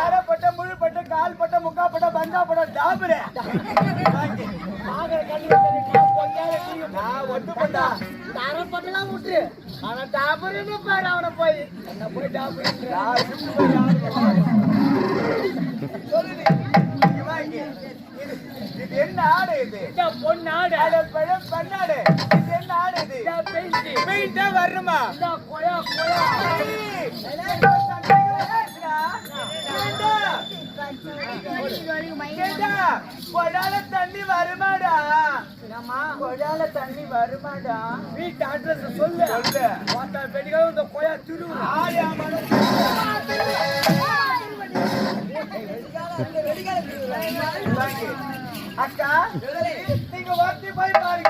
அரைப்பட்ட முழுப்பட்ட கால் பட்ட முக்கா பட்ட பங்கா பட்ட டாபுரே அரைப்பட்டெல்லாம் விட்டுரு ஆனா டாபுன்னு பாரு அவனை போய் என்ன போய் டாபுரு சொல்லுது இது என்ன ஆடு இது பொன்னாடு பெண்ணாடு இது என்ன ஆடு இது பெயிண்டா வருமா கொடால தண்ணி வருமாடா கொடால தண்ணி வருமாடா வீட்டு அட்ரஸ் சொல்லு சொல்லு பெடிகளும் இந்த கொயா திரு அக்கா நீங்க வார்த்தை போய் பாருங்க.